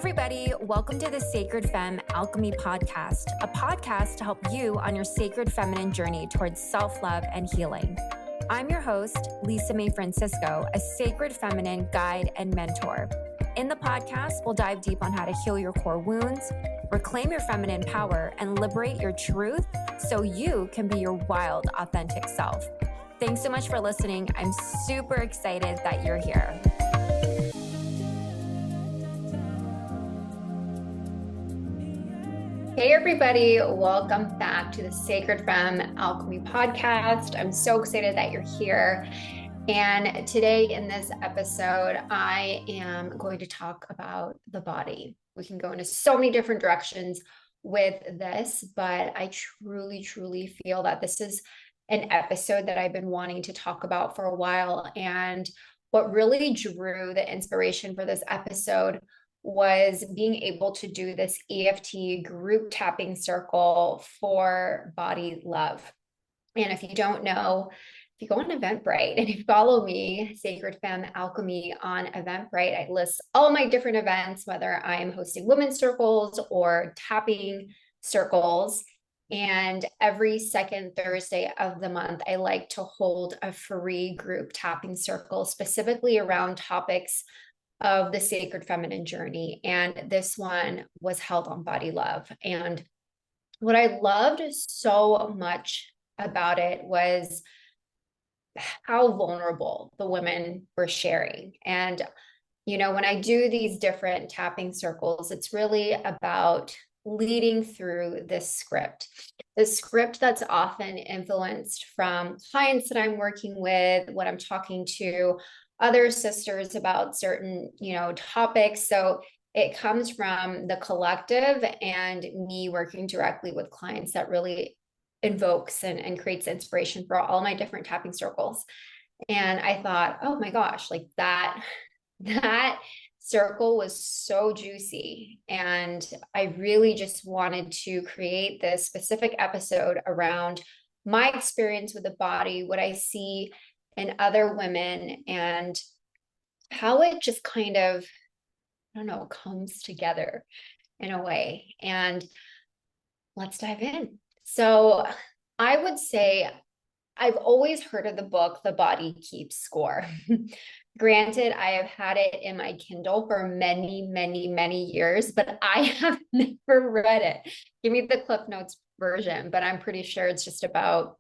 everybody. Welcome to the Sacred Femme Alchemy podcast, a podcast to help you on your sacred feminine journey towards self-love and healing. I'm your host, Lisa Mae Francisco, a sacred feminine guide and mentor. In the podcast, we'll dive deep on how to heal your core wounds, reclaim your feminine power, and liberate your truth so you can be your wild, authentic self. Thanks so much for listening. I'm super excited that you're here. Hey everybody, welcome back to the Sacred Femme Alchemy podcast. I'm so excited that you're here. And today in this episode, I am going to talk about the body. We can go into so many different directions with this, but I truly feel that this is an episode that I've been wanting to talk about for a while. And what really drew the inspiration for this episode was being able to do this EFT group tapping circle for body love. And if you don't know, if you go on Eventbrite and you follow me, Sacred Femme Alchemy on Eventbrite, I list all my different events, whether I'm hosting women's circles or tapping circles. And every second Thursday of the month, I like to hold a free group tapping circle specifically around topics of the sacred feminine journey. And this one was held on body love. And what I loved so much about it was how vulnerable the women were sharing. And, you know, when I do these different tapping circles, it's really about leading through this script that's often influenced from clients that I'm working with, when I'm talking to other sisters about certain, topics. So it comes from the collective and me working directly with clients that really invokes and creates inspiration for all my different tapping circles. And I thought, oh my gosh, like that circle was so juicy. And I really just wanted to create this specific episode around my experience with the body, what I see in other women, and how it just kind of, comes together in a way. And let's dive in. So I would say I've always heard of the book, The Body Keeps Score. Granted, I have had it in my Kindle for many years, but I have never read it. Give me the Cliff Notes version, but I'm pretty sure it's just about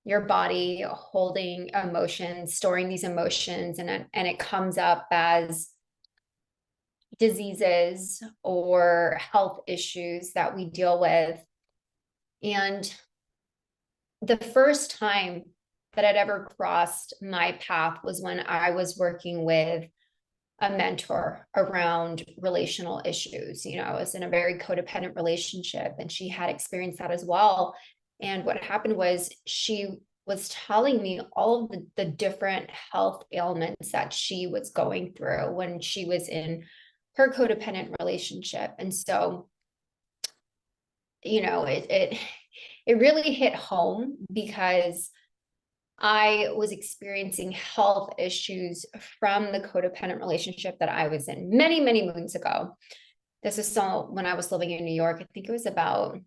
your body holding emotions, storing these emotions, and it comes up as diseases or health issues that we deal with. And the first time that I'd ever crossed my path was when I was working with a mentor around relational issues. I was in a very codependent relationship, and she had experienced that as well. And what happened was she was telling me all of the different health ailments that she was going through when she was in her codependent relationship. And so, it really hit home because I was experiencing health issues from the codependent relationship that I was in many moons ago. This is when I was living in New York. I think it was about,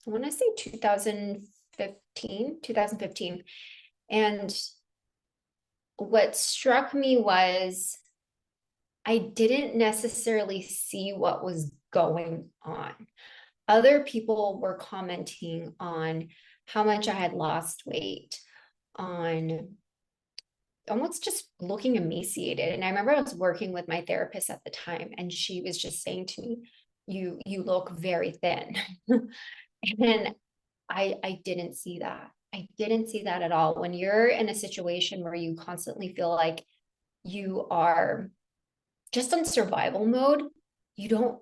I want to say 2015. And what struck me was I didn't necessarily see what was going on. Other people were commenting on how much I had lost weight, on almost just looking emaciated. And I remember I was working with my therapist at the time, and she was just saying to me, you look very thin. And I didn't see that. I didn't see that at all. When you're in a situation where you constantly feel like you are just on survival mode, you're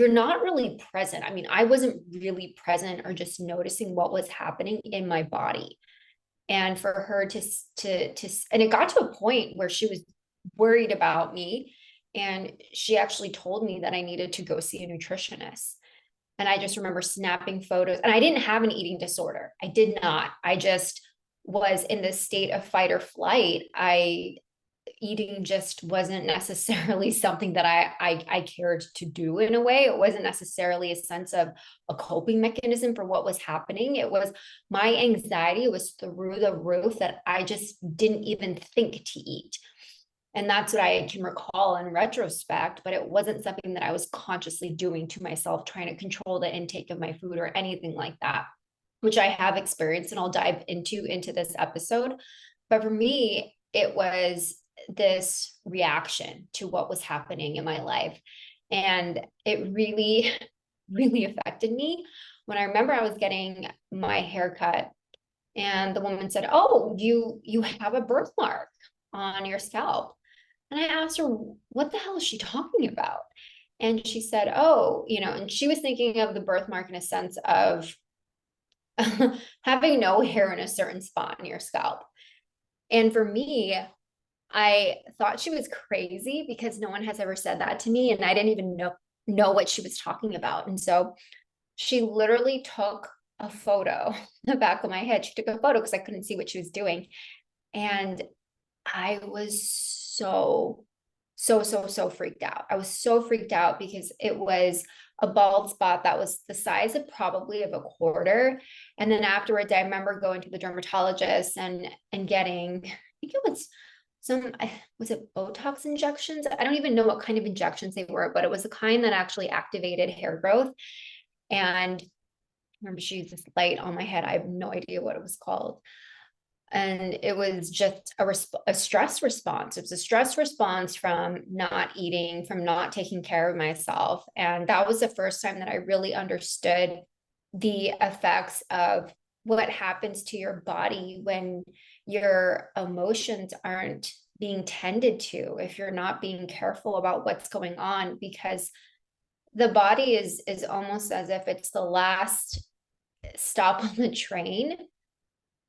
not really present. I mean, I wasn't really present or just noticing what was happening in my body. And for her to and it got to a point where she was worried about me, and she actually told me that I needed to go see a nutritionist. And I just remember snapping photos, and I didn't have an eating disorder. I did not. I just was in this state of fight or flight. eating just wasn't necessarily something that I cared to do in a way. It wasn't necessarily a sense of a coping mechanism for what was happening. It was my anxiety was through the roof that I just didn't even think to eat. And that's what I can recall in retrospect, but it wasn't something that I was consciously doing to myself, trying to control the intake of my food or anything like that, which I have experienced and I'll dive into this episode. But for me, it was this reaction to what was happening in my life. And it really, really affected me when I remember I was getting my hair cut and the woman said, "Oh, you have a birthmark on your scalp." And I asked her, "What the hell is she talking about?" And she said, "Oh, and she was thinking of the birthmark in a sense of having no hair in a certain spot in your scalp. And for me, I thought she was crazy because no one has ever said that to me. And I didn't even know what she was talking about. And so she literally took a photo in the back of my head. She took a photo because I couldn't see what she was doing. And I was so freaked out. I was so freaked out because it was a bald spot that was the size of probably of a quarter. And then afterwards, I remember going to the dermatologist and getting, I think it was was it Botox injections? I don't even know what kind of injections they were, but it was the kind that actually activated hair growth. And I remember she used this light on my head. I have no idea what it was called. And it was just a stress response. It was a stress response from not eating, from not taking care of myself. And that was the first time that I really understood the effects of what happens to your body when your emotions aren't being tended to, if you're not being careful about what's going on, because the body is almost as if it's the last stop on the train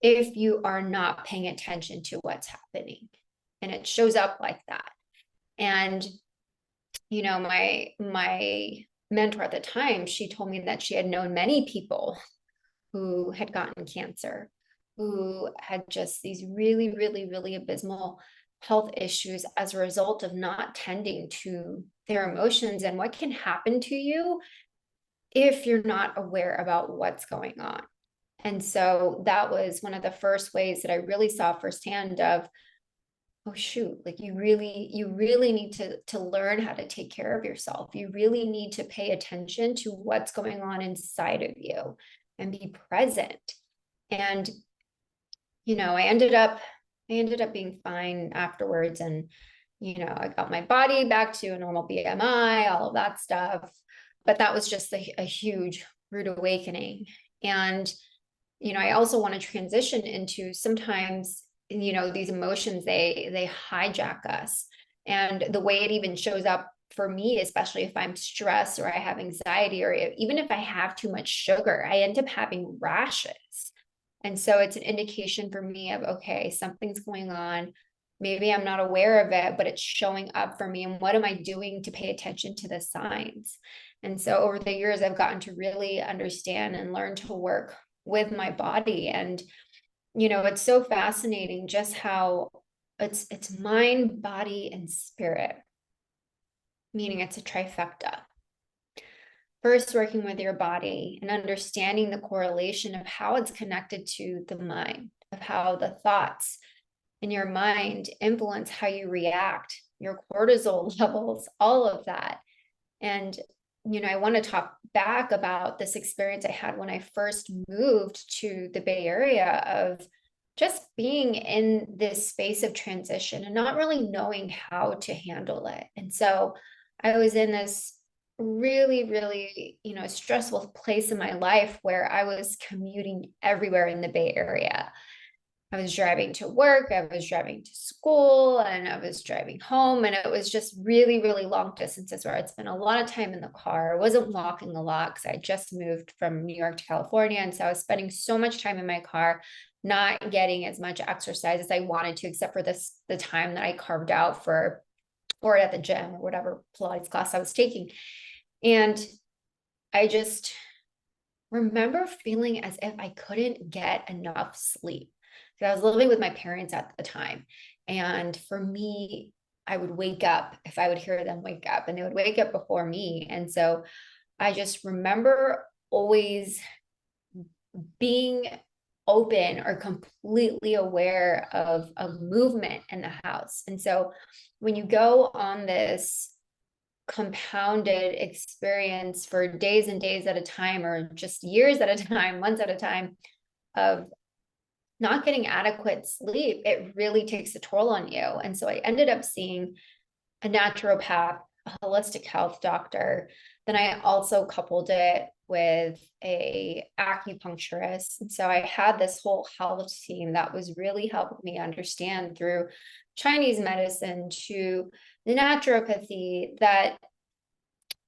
if you are not paying attention to what's happening. And it shows up like that. And my mentor at the time, she told me that she had known many people who had gotten cancer, who had just these really, really, really abysmal health issues as a result of not tending to their emotions and what can happen to you if you're not aware about what's going on. And so that was one of the first ways that I really saw firsthand of, oh shoot, like you really need to learn how to take care of yourself. You really need to pay attention to what's going on inside of you and be present. And I ended up being fine afterwards. And I got my body back to a normal BMI, all of that stuff. But that was just a huge rude awakening. And I also want to transition into sometimes, these emotions, they hijack us. And the way it even shows up for me, especially if I'm stressed or I have anxiety, or even if I have too much sugar, I end up having rashes. And so it's an indication for me of, okay, something's going on. Maybe I'm not aware of it, but it's showing up for me. And what am I doing to pay attention to the signs? And so over the years, I've gotten to really understand and learn to work with my body. And it's so fascinating just how it's mind, body, and spirit, meaning it's a trifecta. First, working with your body and understanding the correlation of how it's connected to the mind, of how the thoughts in your mind influence how you react, your cortisol levels, all of that. And I want to talk back about this experience I had when I first moved to the Bay Area, of just being in this space of transition and not really knowing how to handle it. And so I was in this really, really, stressful place in my life where I was commuting everywhere in the Bay Area. I was driving to work, I was driving to school, and I was driving home. And it was just really, really long distances where I'd spend a lot of time in the car. I wasn't walking a lot because I just moved from New York to California. And so I was spending so much time in my car, not getting as much exercise as I wanted to, except for the time that I carved out for, or at the gym or whatever Pilates class I was taking. And I just remember feeling as if I couldn't get enough sleep. So I was living with my parents at the time. And for me, I would wake up if I would hear them wake up, and they would wake up before me. And so I just remember always being open or completely aware of movement in the house. And so when you go on this compounded experience for days and days at a time, or just years at a time, months at a time, of not getting adequate sleep, it really takes a toll on you. And so I ended up seeing a naturopath, a holistic health doctor. Then I also coupled it with a acupuncturist. And so I had this whole health team that was really helping me understand, through Chinese medicine to the naturopathy, that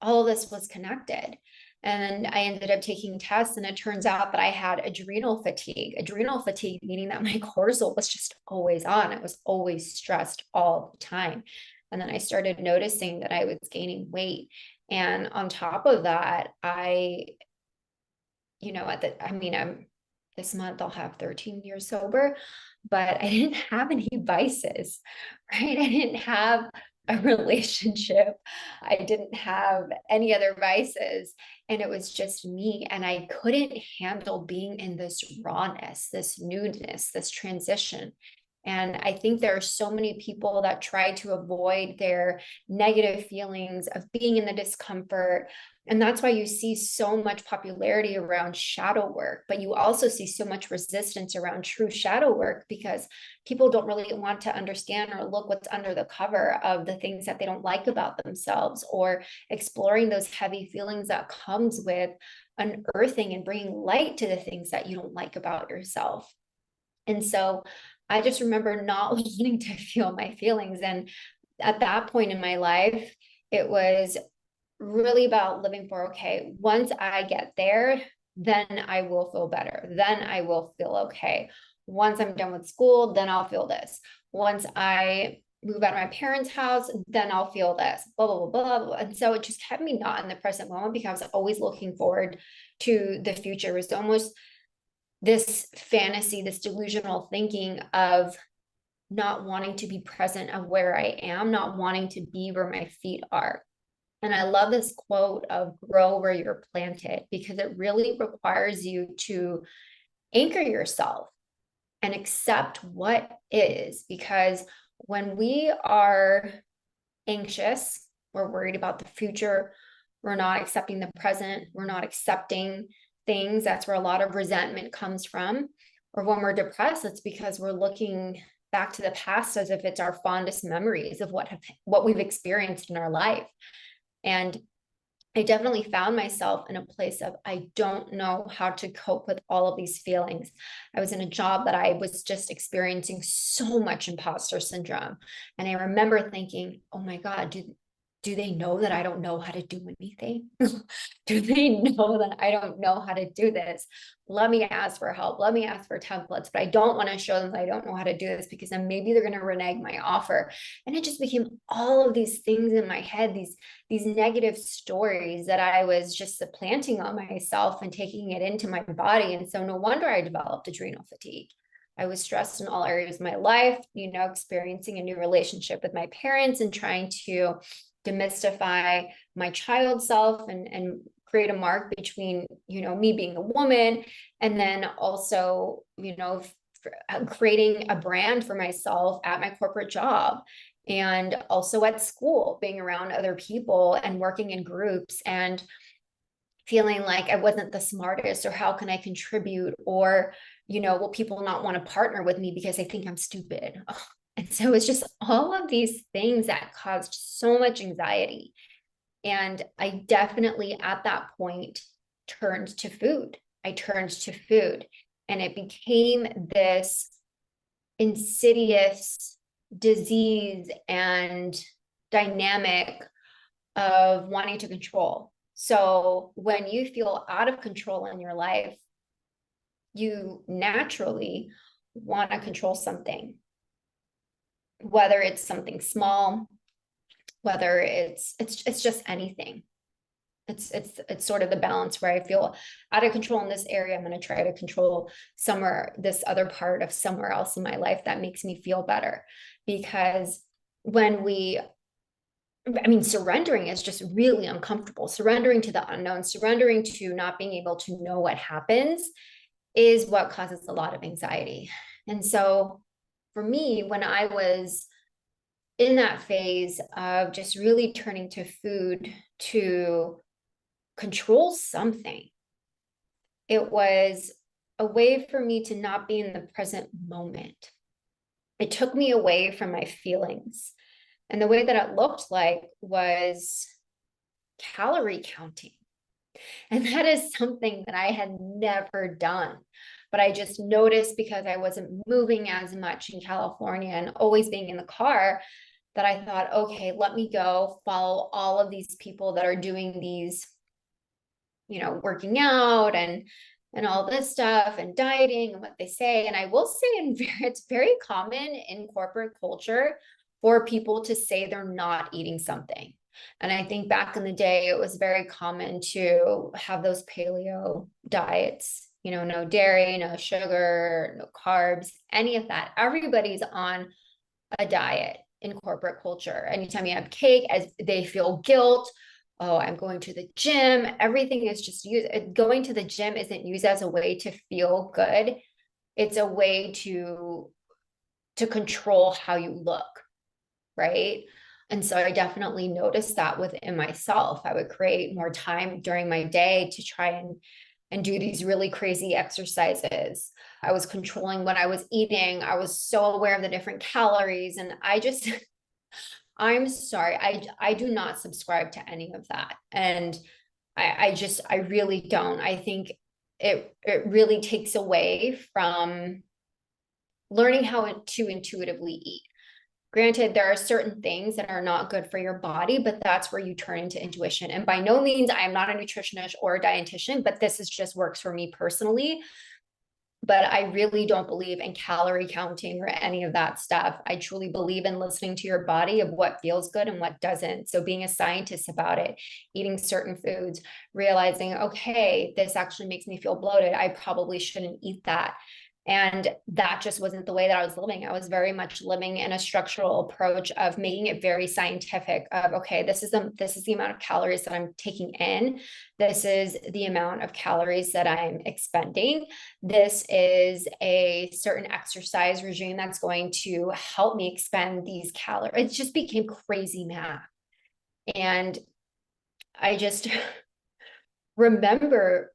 all of this was connected. And I ended up taking tests, and it turns out that I had adrenal fatigue, meaning that my cortisol was just always on. I was always stressed all the time. And then I started noticing that I was gaining weight. And on top of that, this month I'll have 13 years sober, but I didn't have any vices, right? I didn't have a relationship. I didn't have any other vices. And it was just me. And I couldn't handle being in this rawness, this nudeness, this transition. And I think there are so many people that try to avoid their negative feelings of being in the discomfort. And that's why you see so much popularity around shadow work, but you also see so much resistance around true shadow work, because people don't really want to understand or look what's under the cover of the things that they don't like about themselves, or exploring those heavy feelings that comes with unearthing and bringing light to the things that you don't like about yourself. And so I just remember not wanting to feel my feelings. And at that point in my life, it was really about living for, okay, once I get there, then I will feel better. Then I will feel okay. Once I'm done with school, then I'll feel this. Once I move out of my parents' house, then I'll feel this, blah, blah, blah, blah, blah. And so it just kept me not in the present moment, because I was always looking forward to the future. It was almost this fantasy, this delusional thinking of not wanting to be present of where I am, not wanting to be where my feet are. And I love this quote of grow where you're planted, because it really requires you to anchor yourself and accept what is. Because when we are anxious, we're worried about the future, we're not accepting the present, we're not accepting things. That's where a lot of resentment comes from. Or when we're depressed, it's because we're looking back to the past as if it's our fondest memories of what we've experienced in our life. And I definitely found myself in a place of, I don't know how to cope with all of these feelings. I was in a job that I was just experiencing so much imposter syndrome. And I remember thinking, oh my God, do they know that I don't know how to do anything? Do they know that I don't know how to do this? Let me ask for help. Let me ask for templates, but I don't want to show them that I don't know how to do this, because then maybe they're going to renege my offer. And it just became all of these things in my head, these negative stories that I was just supplanting on myself and taking it into my body. And so no wonder I developed adrenal fatigue. I was stressed in all areas of my life, experiencing a new relationship with my parents and trying to demystify my child self and create a mark between, me being a woman, and then also, creating a brand for myself at my corporate job, and also at school, being around other people and working in groups and feeling like I wasn't the smartest, or how can I contribute, or, will people not want to partner with me because they think I'm stupid? And so it's just all of these things that caused so much anxiety. And I definitely at that point turned to food. And it became this insidious disease and dynamic of wanting to control. So when you feel out of control in your life, you naturally want to control something, whether it's something small, whether it's just anything. It's sort of the balance where I feel out of control in this area. I'm going to try to control this other part of somewhere else in my life that makes me feel better. Because surrendering is just really uncomfortable. Surrendering to the unknown, surrendering to not being able to know what happens is what causes a lot of anxiety. And so for me, when I was in that phase of just really turning to food to control something, it was a way for me to not be in the present moment. It took me away from my feelings. And the way that it looked like was calorie counting. And that is something that I had never done. But I just noticed, because I wasn't moving as much in California and always being in the car, that I thought, okay, let me go follow all of these people that are doing these, working out and all this stuff and dieting and what they say. And I will say, it's very common in corporate culture for people to say they're not eating something. And I think back in the day, it was very common to have those paleo diets, no dairy, no sugar, no carbs, any of that. Everybody's on a diet in corporate culture. Anytime you have cake, as they feel guilt. Oh, I'm going to the gym. Everything is just used. Going to the gym isn't used as a way to feel good. It's a way to control how you look, right? And so I definitely noticed that within myself. I would create more time during my day to try and do these really crazy exercises. I was controlling what I was eating. I was so aware of the different calories. And I'm sorry, I do not subscribe to any of that. And I really don't. I think it really takes away from learning how to intuitively eat. Granted, there are certain things that are not good for your body, but that's where you turn into intuition. And by no means, I am not a nutritionist or a dietitian, but this is just works for me personally. But I really don't believe in calorie counting or any of that stuff. I truly believe in listening to your body of what feels good and what doesn't. So being a scientist about it, eating certain foods, realizing, okay, this actually makes me feel bloated. I probably shouldn't eat that. And that just wasn't the way that I was living. I was very much living in a structural approach of making it very scientific of, okay, this is the amount of calories that I'm taking in. This is the amount of calories that I'm expending. This is a certain exercise regime that's going to help me expend these calories. It just became crazy math. And I just remember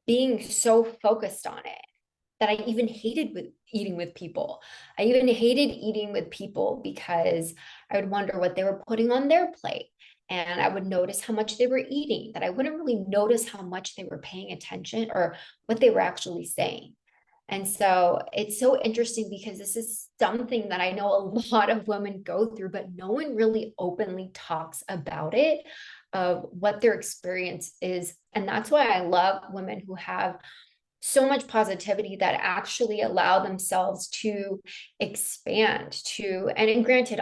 being so focused on it that I even hated eating with people. I even hated eating with people because I would wonder what they were putting on their plate. And I would notice how much they were eating, that I wouldn't really notice how much they were paying attention or what they were actually saying. And so it's so interesting because this is something that I know a lot of women go through, but no one really openly talks about it, of what their experience is. And that's why I love women who have so much positivity that actually allow themselves to expand and granted,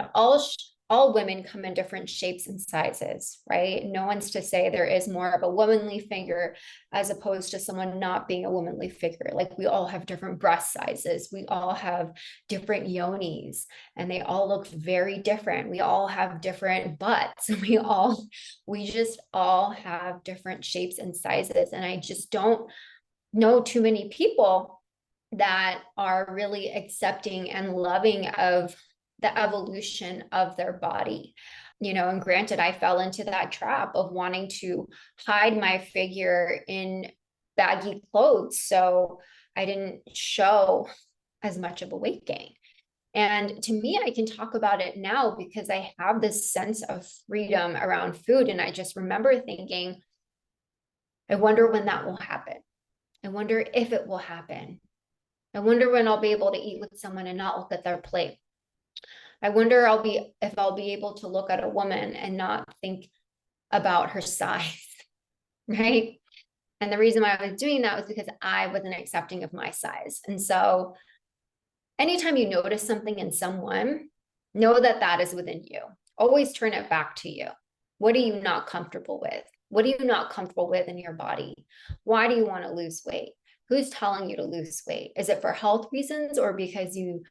all women come in different shapes and sizes, right? No one's to say there is more of a womanly figure as opposed to someone not being a womanly figure. Like, we all have different breast sizes. We all have different yonis, and they all look very different. We all have different butts. We just all have different shapes and sizes. And I just don't know too many people that are really accepting and loving of the evolution of their body. And granted, I fell into that trap of wanting to hide my figure in baggy clothes so I didn't show as much of a weight gain. And to me, I can talk about it now because I have this sense of freedom around food. And I just remember thinking, I wonder when that will happen. I wonder if it will happen. I wonder when I'll be able to eat with someone and not look at their plate. I wonder if I'll be able to look at a woman and not think about her size, right? And the reason why I was doing that was because I wasn't accepting of my size. And so anytime you notice something in someone, know that that is within you. Always turn it back to you. What are you not comfortable with? What are you not comfortable with in your body? Why do you want to lose weight? Who's telling you to lose weight? Is it for health reasons, or because you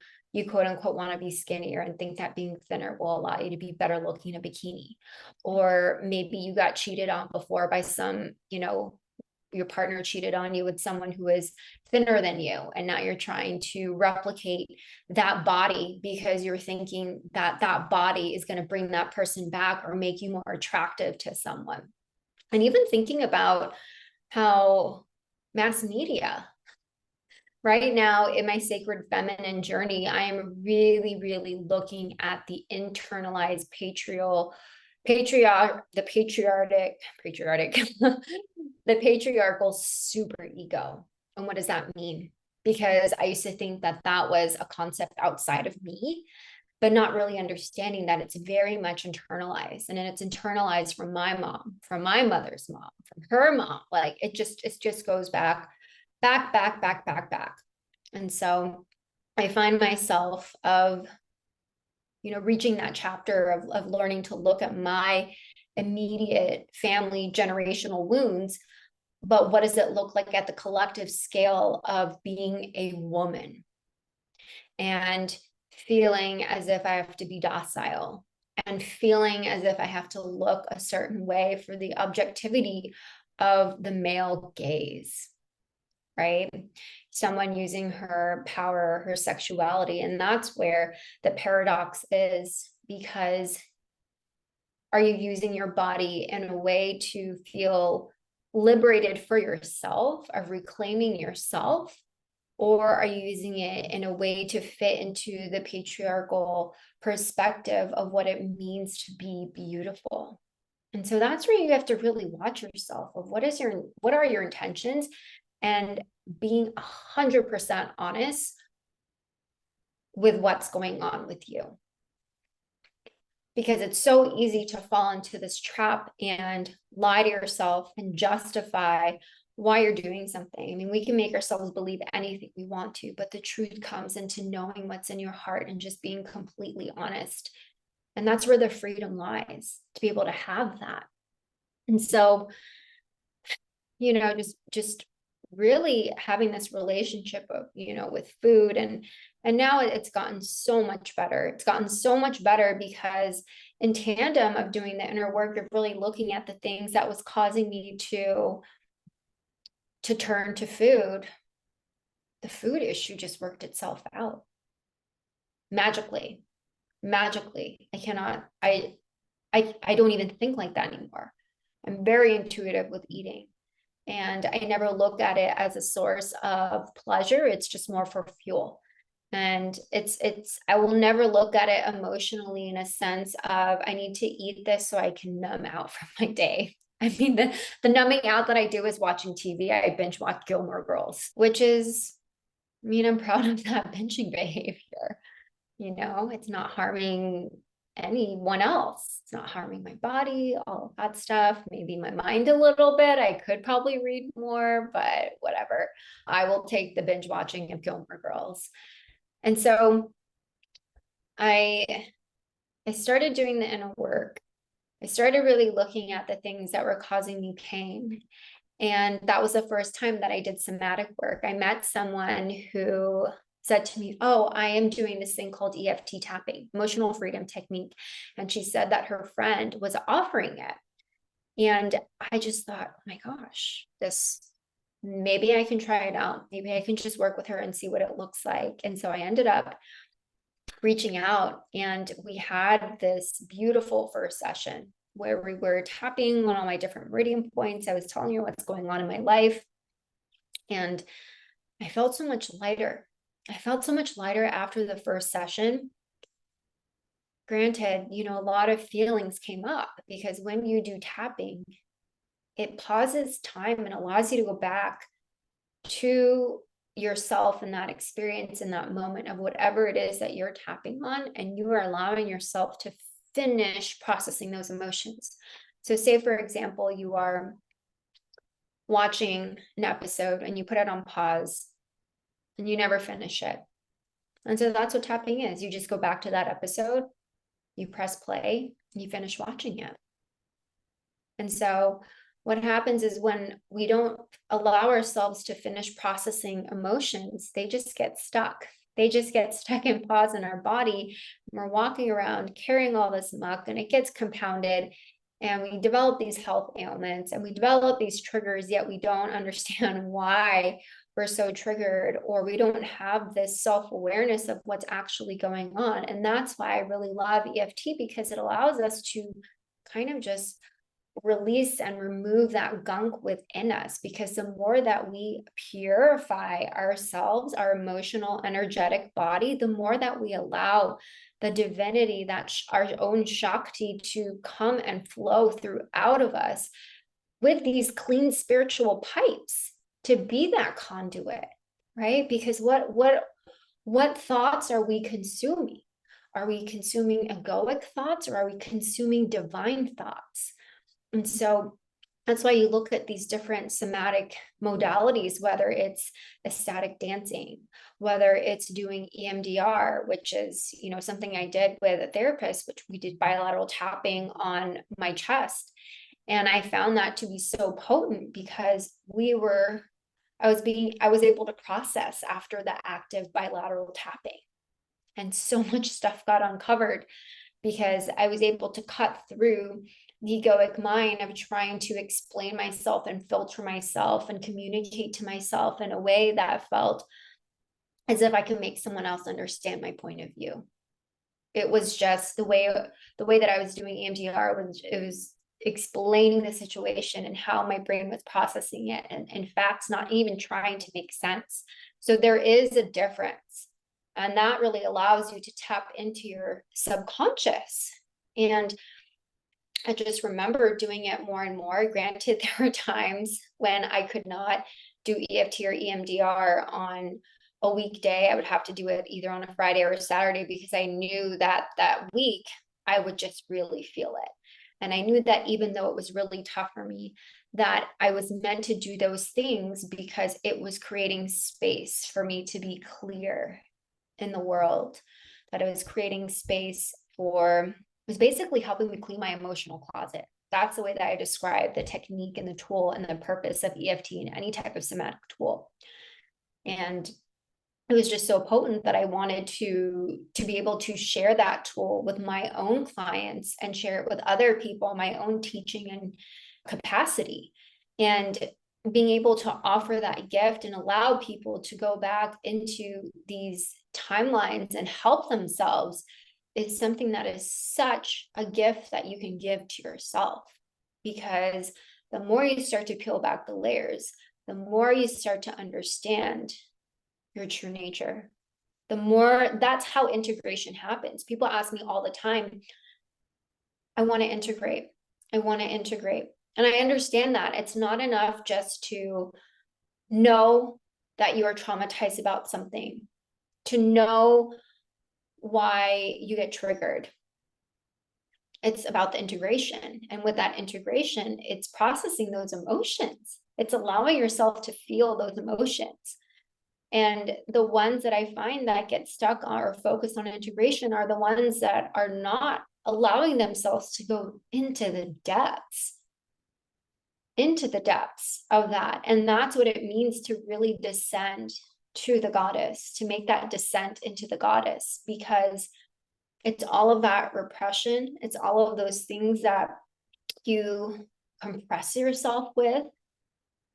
quote unquote want to be skinnier and think that being thinner will allow you to be better looking in a bikini? Or maybe you got cheated on before by some, your partner cheated on you with someone who is thinner than you, and now you're trying to replicate that body because you're thinking that that body is going to bring that person back or make you more attractive to someone. And even thinking about how mass media right now in my sacred feminine journey, I am really, really looking at the internalized the patriarchal super ego. And what does that mean? Because I used to think that that was a concept outside of me, but not really understanding that it's very much internalized. And then it's internalized from my mom, from my mother's mom, from her mom. Like it just goes back. And so I find myself reaching that chapter of learning to look at my immediate family generational wounds. But what does it look like at the collective scale of being a woman and feeling as if I have to be docile and feeling as if I have to look a certain way for the objectivity of the male gaze, right? Someone using her power, her sexuality. And that's where the paradox is, because are you using your body in a way to feel liberated for yourself, of reclaiming yourself? Or are you using it in a way to fit into the patriarchal perspective of what it means to be beautiful? And so that's where you have to really watch yourself of what are your intentions, and being 100% honest with what's going on with you. Because it's so easy to fall into this trap and lie to yourself and justify why you're doing something. I mean, we can make ourselves believe anything we want to, but the truth comes into knowing what's in your heart and just being completely honest. And that's where the freedom lies, to be able to have that. And so, just really having this relationship of, with food, and now it's gotten so much better. It's gotten so much better because in tandem of doing the inner work of really looking at the things that was causing me to turn to food, the food issue just worked itself out magically. I don't even think like that anymore. I'm very intuitive with eating. And I never looked at it as a source of pleasure. It's just more for fuel. And I will never look at it emotionally in a sense of I need to eat this so I can numb out from my day. I mean, the numbing out that I do is watching TV. I binge watch Gilmore Girls, which is, I'm proud of that binging behavior. It's not harming anyone else. It's not harming my body, all of that stuff, maybe my mind a little bit. I could probably read more, but whatever. I will take the binge watching of Gilmore Girls. And so I started doing the inner work. I started really looking at the things that were causing me pain. And that was the first time that I did somatic work. I met someone who said to me, "Oh, I am doing this thing called EFT tapping, emotional freedom technique." And she said that her friend was offering it. And I just thought, oh my gosh, maybe I can try it out. Maybe I can just work with her and see what it looks like. And so I ended up reaching out, and we had this beautiful first session where we were tapping on all my different meridian points. I was telling her what's going on in my life. And I felt so much lighter. I felt so much lighter after the first session. Granted, a lot of feelings came up because when you do tapping, it pauses time and allows you to go back to yourself in that experience, in that moment of whatever it is that you're tapping on, and you are allowing yourself to finish processing those emotions. So say, for example, you are watching an episode and you put it on pause and you never finish it. And so that's what tapping is. You just go back to that episode, you press play, and you finish watching it. And so what happens is when we don't allow ourselves to finish processing emotions, they just get stuck. They just get stuck and pause in our body. We're walking around carrying all this muck, and it gets compounded. And we develop these health ailments, and we develop these triggers, yet we don't understand why we're so triggered, or we don't have this self-awareness of what's actually going on. And that's why I really love EFT, because it allows us to kind of just release and remove that gunk within us. Because the more that we purify ourselves, our emotional, energetic body, the more that we allow the divinity, that our own Shakti, to come and flow throughout of us with these clean spiritual pipes, to be that conduit, right? Because what thoughts are we consuming? Are we consuming egoic thoughts, or are we consuming divine thoughts? And so that's why you look at these different somatic modalities, whether it's ecstatic dancing, whether it's doing EMDR, which is, something I did with a therapist, which we did bilateral tapping on my chest. And I found that to be so potent, because I was able to process after the active bilateral tapping. And so much stuff got uncovered, because I was able to cut through the egoic mind of trying to explain myself and filter myself and communicate to myself in a way that felt as if I could make someone else understand my point of view. It was just the way that I was doing EMDR was explaining the situation and how my brain was processing it, and in fact not even trying to make sense. So there is a difference, and that really allows you to tap into your subconscious. And I just remember doing it more and more. Granted, there were times when I could not do EFT or EMDR on a weekday. I would have to do it either on a Friday or a Saturday, because I knew that that week I would just really feel it. And I knew that even though it was really tough for me, that I was meant to do those things because it was creating space for me to be clear in the world, that it was creating space for, it was basically helping me clean my emotional closet. That's the way that I describe the technique and the tool and the purpose of EFT and any type of somatic tool. And it was just so potent that I wanted to be able to share that tool with my own clients and share it with other people, my own teaching and capacity. And being able to offer that gift and allow people to go back into these timelines and help themselves is something that is such a gift that you can give to yourself. Because the more you start to peel back the layers, the more you start to understand your true nature, the more, that's how integration happens. People ask me all the time, I want to integrate. I want to integrate. And I understand that it's not enough just to know that you are traumatized about something, to know why you get triggered. It's about the integration. And with that integration, it's processing those emotions. It's allowing yourself to feel those emotions. And the ones that I find that get stuck or focused on integration are the ones that are not allowing themselves to go into the depths of that. And that's what it means to really descend to the goddess, to make that descent into the goddess, because it's all of that repression. It's all of those things that you compress yourself with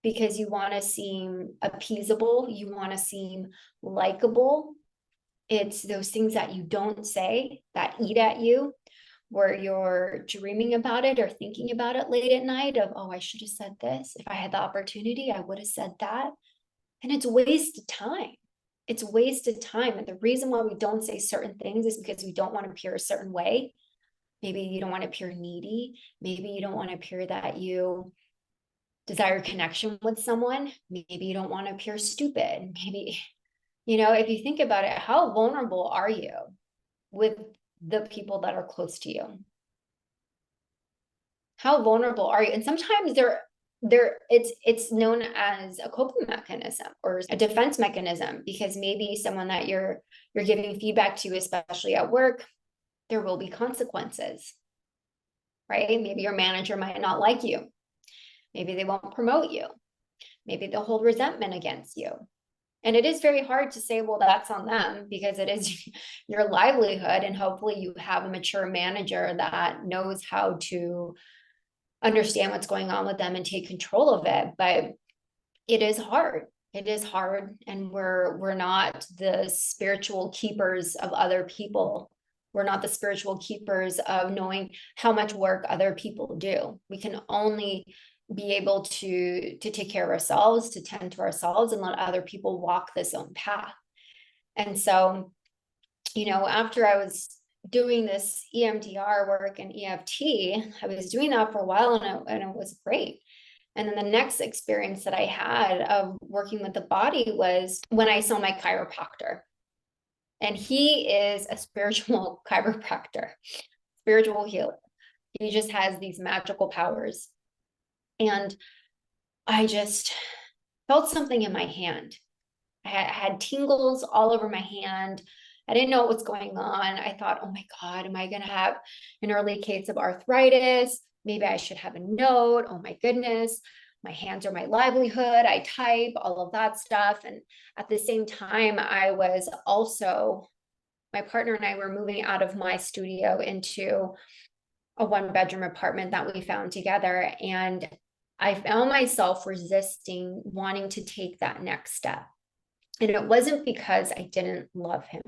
because you want to seem appeasable, you want to seem likable. It's those things that you don't say that eat at you, where you're dreaming about it or thinking about it late at night of, oh, I should have said this. If I had the opportunity, I would have said that. And it's wasted time. It's wasted time. And the reason why we don't say certain things is because we don't want to appear a certain way. Maybe you don't want to appear needy. Maybe you don't want to appear that you desire connection with someone. Maybe you don't want to appear stupid. Maybe, if you think about it, how vulnerable are you with the people that are close to you? How vulnerable are you? And sometimes it's known as a coping mechanism or a defense mechanism, because maybe someone that you're giving feedback to, especially at work, there will be consequences, right? Maybe your manager might not like you. Maybe they won't promote you. Maybe they'll hold resentment against you. And it is very hard to say, well, that's on them, because it is your livelihood. And hopefully you have a mature manager that knows how to understand what's going on with them and take control of it. But it is hard. It is hard. And we're not the spiritual keepers of other people. We're not the spiritual keepers of knowing how much work other people do. We can only be able to take care of ourselves, to tend to ourselves, and let other people walk this own path. And so, after I was doing this EMDR work and EFT, I was doing that for a while, and it was great. And then the next experience that I had of working with the body was when I saw my chiropractor. And he is a spiritual chiropractor, spiritual healer. He just has these magical powers. And I just felt something in my hand. I had tingles all over my hand. I didn't know what was going on. I thought, oh my God, am I going to have an early case of arthritis? Maybe I should have a note. Oh my goodness. My hands are my livelihood. I type, all of that stuff. And at the same time, I was also, my partner and I were moving out of my studio into a 1-bedroom apartment that we found together. And I found myself resisting wanting to take that next step. And it wasn't because I didn't love him.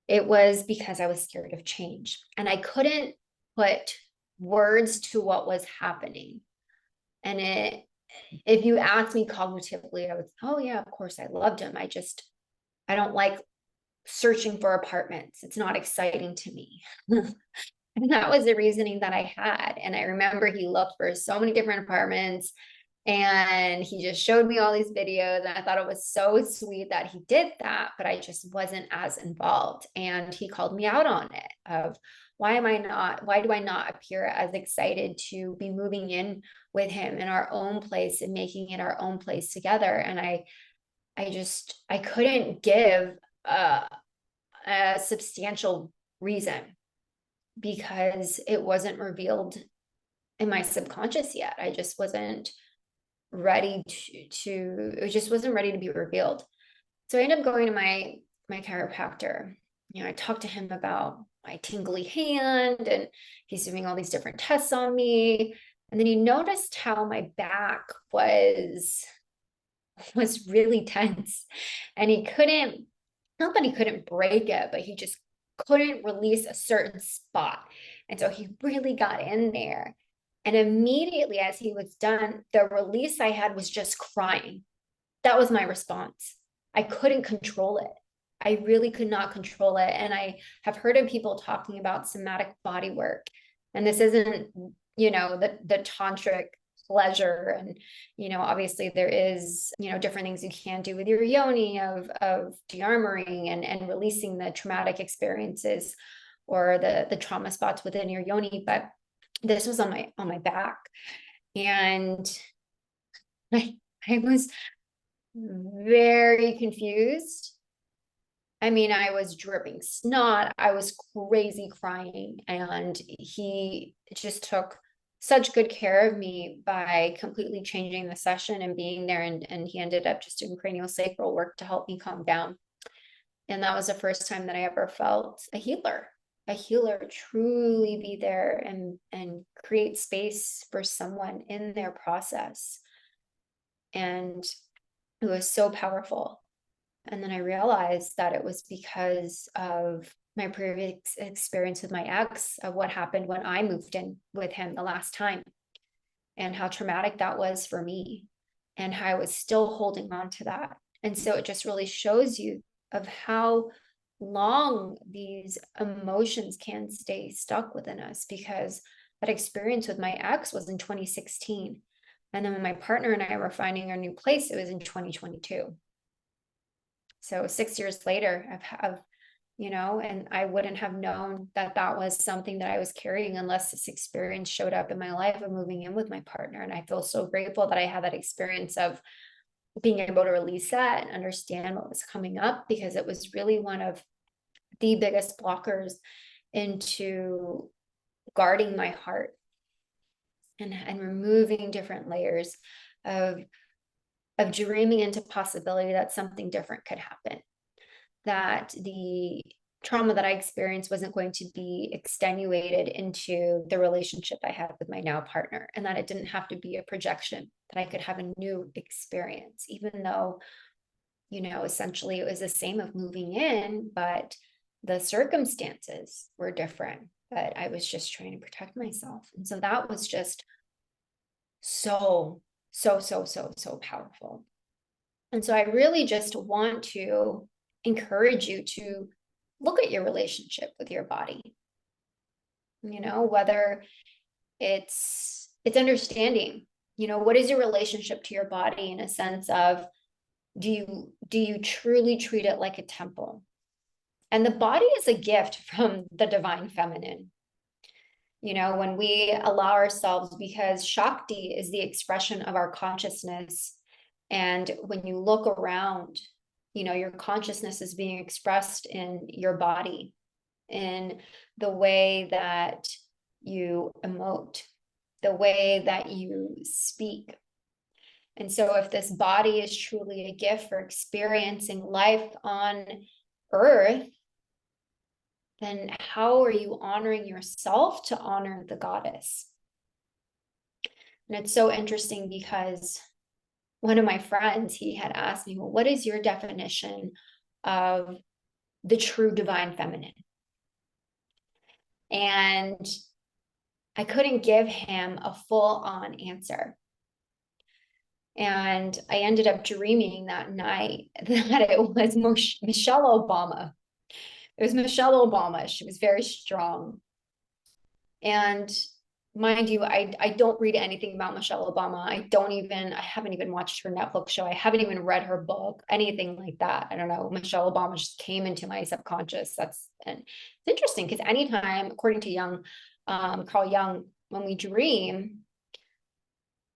It was because I was scared of change. And I couldn't put words to what was happening. And if you asked me cognitively, I would, oh yeah, of course I loved him. I don't like searching for apartments. It's not exciting to me. And that was the reasoning that I had. And I remember he looked for so many different apartments, and he just showed me all these videos. And I thought it was so sweet that he did that, but I just wasn't as involved. And he called me out on it of why do I not appear as excited to be moving in with him in our own place and making it our own place together. And I couldn't give a substantial reason, because it wasn't revealed in my subconscious yet. I just wasn't ready it just wasn't ready to be revealed. So I ended up going to my chiropractor. I talked to him about my tingly hand, and he's doing all these different tests on me. And then he noticed how my back was really tense, and not that he couldn't break it, but he just couldn't release a certain spot. And so he really got in there. And immediately as he was done, the release I had was just crying. That was my response. I couldn't control it. I really could not control it. And I have heard of people talking about somatic body work. And this isn't, the tantric pleasure. And, obviously there is, different things you can do with your yoni of de-armoring and releasing the traumatic experiences or the trauma spots within your yoni. But this was on my back. And I was very confused. I mean, I was dripping snot. I was crazy crying. And he just took such good care of me by completely changing the session and being there. And he ended up just doing craniosacral work to help me calm down. And that was the first time that I ever felt a healer truly be there and create space for someone in their process. And it was so powerful. And then I realized that it was because of my previous experience with my ex, of what happened when I moved in with him the last time, and how traumatic that was for me, and how I was still holding on to that. And so it just really shows you of how long these emotions can stay stuck within us, because that experience with my ex was in 2016. And then when my partner and I were finding our new place, it was in 2022. So 6 years later, and I wouldn't have known that was something that I was carrying unless this experience showed up in my life of moving in with my partner. And I feel so grateful that I had that experience of being able to release that and understand what was coming up, because it was really one of the biggest blockers into guarding my heart. and removing different layers of dreaming into possibility that something different could happen, that the trauma that I experienced wasn't going to be extenuated into the relationship I had with my now partner, and that it didn't have to be a projection, that I could have a new experience, even though, essentially it was the same of moving in, but the circumstances were different. But I was just trying to protect myself. And so that was just so, so, so, so, so powerful. And so I really just want to encourage you to look at your relationship with your body. Whether it's understanding, what is your relationship to your body, in a sense of, do you truly treat it like a temple? And the body is a gift from the divine feminine. When we allow ourselves, because Shakti is the expression of our consciousness. And when you look around, your consciousness is being expressed in your body, in the way that you emote, the way that you speak. And so if this body is truly a gift for experiencing life on earth, then how are you honoring yourself to honor the goddess? And it's so interesting because one of my friends, he had asked me, well, what is your definition of the true divine feminine? And I couldn't give him a full-on answer. And I ended up dreaming that night that it was Michelle Obama. It was Michelle Obama. She was very strong. And mind you, I don't read anything about Michelle Obama. I haven't even watched her Netflix show. I haven't even read her book, anything like that. I don't know. Michelle Obama just came into my subconscious. And it's interesting because anytime, according to Carl Jung, when we dream,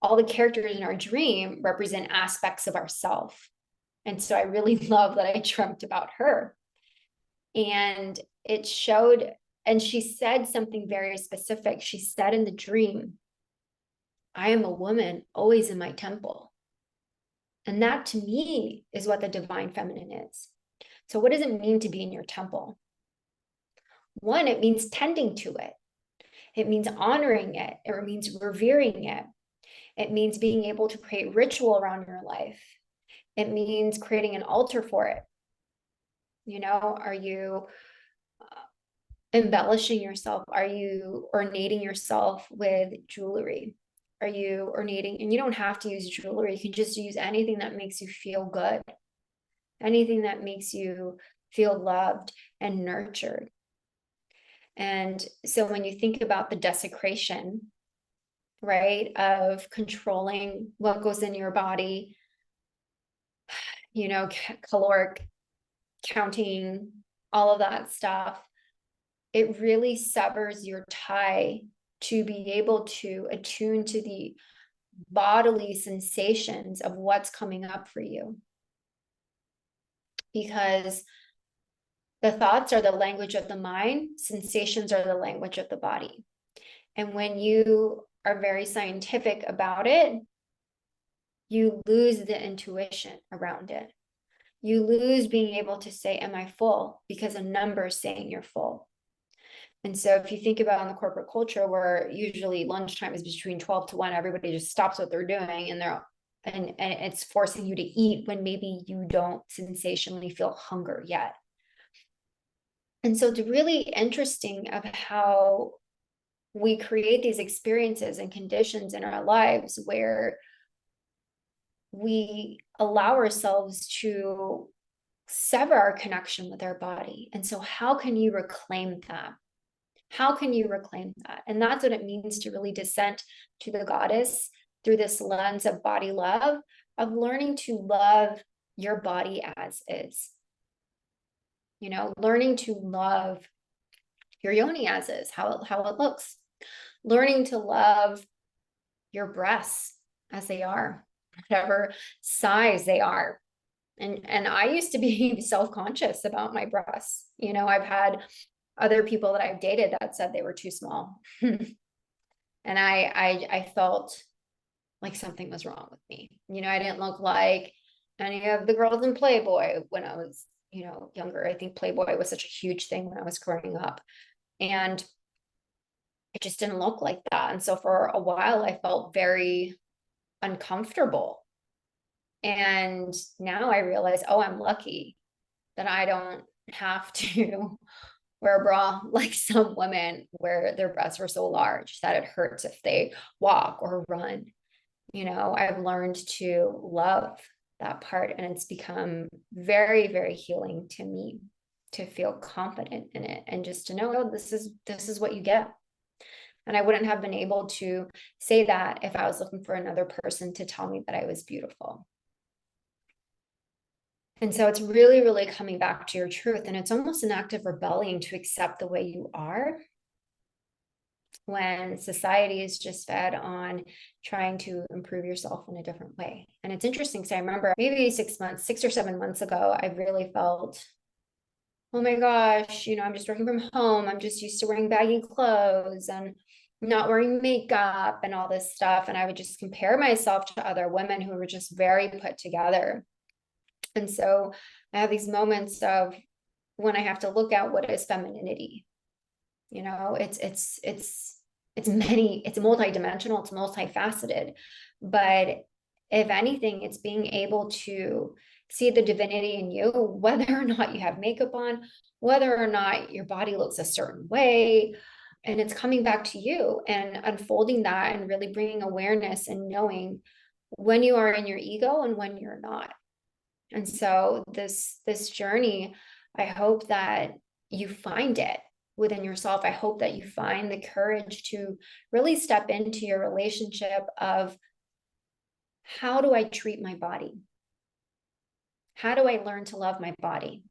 all the characters in our dream represent aspects of ourself. And so I really love that I dreamt about her. And it showed, and she said something very specific. She said in the dream, I am a woman always in my temple. And that to me is what the divine feminine is. So what does it mean to be in your temple? One, it means tending to it. It means honoring it. It means revering it. It means being able to create ritual around your life. It means creating an altar for it. Are you embellishing yourself? Are you ornating yourself with jewelry? Are you ornating? And you don't have to use jewelry. You can just use anything that makes you feel good, anything that makes you feel loved and nurtured. And so when you think about the desecration, right, of controlling what goes in your body, caloric counting, all of that stuff, it really severs your tie to be able to attune to the bodily sensations of what's coming up for you. Because the thoughts are the language of the mind, sensations are the language of the body. And when you are very scientific about it, you lose the intuition around it. You lose being able to say, am I full? Because a number is saying you're full. And so if you think about in the corporate culture, where usually lunchtime is between 12 to 1, everybody just stops what they're doing and it's forcing you to eat when maybe you don't sensationally feel hunger yet. And so it's really interesting of how we create these experiences and conditions in our lives where we allow ourselves to sever our connection with our body. And so how can you reclaim that? How can you reclaim that? And that's what it means to really descend to the goddess through this lens of body love, of learning to love your body as is. Learning to love your yoni as is, how it looks. Learning to love your breasts as they are, whatever size they are. And I used to be self-conscious about my breasts. I've had other people that I've dated that said they were too small. And I felt like something was wrong with me. I didn't look like any of the girls in Playboy when I was, younger. I think Playboy was such a huge thing when I was growing up. And it just didn't look like that. And so for a while, I felt very uncomfortable. And now I realize, oh, I'm lucky that I don't have to wear a bra like some women where their breasts were so large that it hurts if they walk or run. I've learned to love that part, and it's become very, very healing to me to feel confident in it and just to know, oh, this is what you get. And I wouldn't have been able to say that if I was looking for another person to tell me that I was beautiful. And so it's really, really coming back to your truth. And it's almost an act of rebellion to accept the way you are when society is just fed on trying to improve yourself in a different way. And it's interesting because I remember maybe 6 or 7 months ago, I really felt, oh my gosh, I'm just working from home. I'm just used to wearing baggy clothes and not wearing makeup and all this stuff. And I would just compare myself to other women who were just very put together. And so I have these moments of when I have to look at what is femininity. It's multidimensional, it's multifaceted. But if anything, it's being able to see the divinity in you, whether or not you have makeup on, whether or not your body looks a certain way. And it's coming back to you and unfolding that and really bringing awareness and knowing when you are in your ego and when you're not. And so this journey, I hope that you find it within yourself. I hope that you find the courage to really step into your relationship of, how do I treat my body? How do I learn to love my body?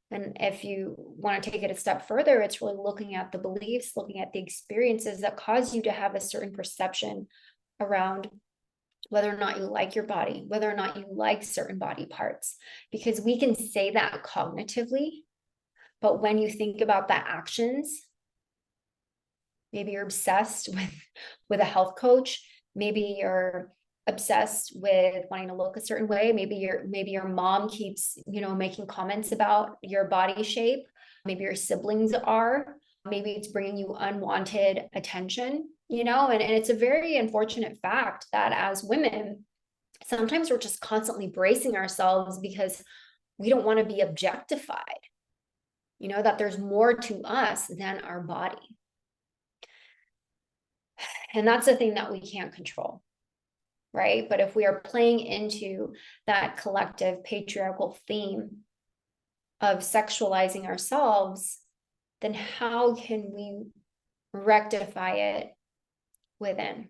And if you want to take it a step further, it's really looking at the beliefs, looking at the experiences that cause you to have a certain perception around whether or not you like your body, whether or not you like certain body parts, because we can say that cognitively, but when you think about the actions, maybe you're obsessed with a health coach, maybe you're obsessed with wanting to look a certain way, maybe your mom keeps, making comments about your body shape, maybe your siblings are, maybe it's bringing you unwanted attention, and it's a very unfortunate fact that as women, sometimes we're just constantly bracing ourselves because we don't want to be objectified, that there's more to us than our body. And that's the thing that we can't control, right? But if we are playing into that collective patriarchal theme of sexualizing ourselves, then how can we rectify it within?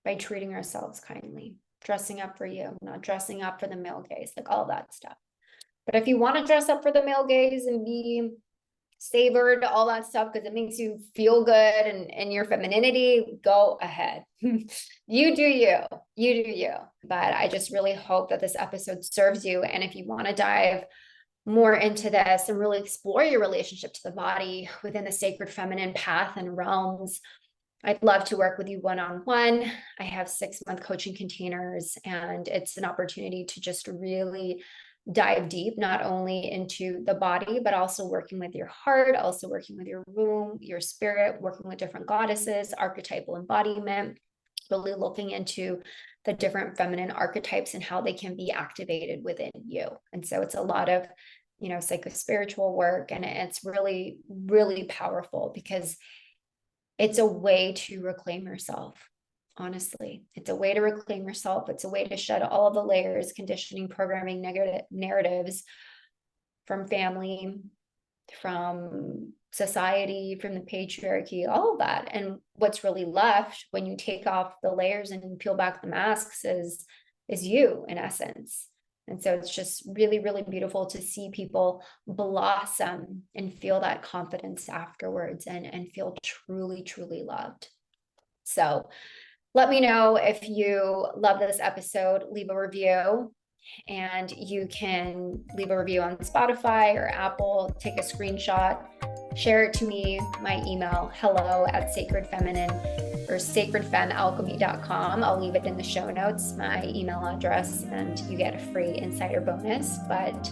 By treating ourselves kindly, dressing up for you, not dressing up for the male gaze, like all that stuff. But if you want to dress up for the male gaze and be savored, all that stuff, because it makes you feel good and your femininity, go ahead. You do you. But I just really hope that this episode serves you. And if you want to dive more into this and really explore your relationship to the body within the sacred feminine path and realms, I'd love to work with you one-on-one. I have 6-month coaching containers, and it's an opportunity to just really dive deep, not only into the body, but also working with your heart, also working with your womb, your spirit, working with different goddesses, archetypal embodiment, really looking into the different feminine archetypes and how they can be activated within you. And so it's a lot of, psycho-spiritual work, and it's really, really powerful because it's a way to reclaim yourself. Honestly, it's a way to reclaim yourself. It's a way to shed all of the layers, conditioning, programming, negative narratives from family, from society, from the patriarchy, all of that. And what's really left when you take off the layers and peel back the masks is you, in essence. And so it's just really, really beautiful to see people blossom and feel that confidence afterwards and feel truly, truly loved. So let me know if you love this episode, leave a review, and you can leave a review on Spotify or Apple, take a screenshot share it to me. My email, hello@sacredfeminine or sacredfemmealchemy.com. I'll leave it in the show notes, my email address, and you get a free insider bonus. But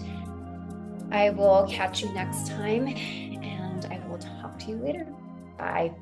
I will catch you next time, and I will talk to you later. Bye.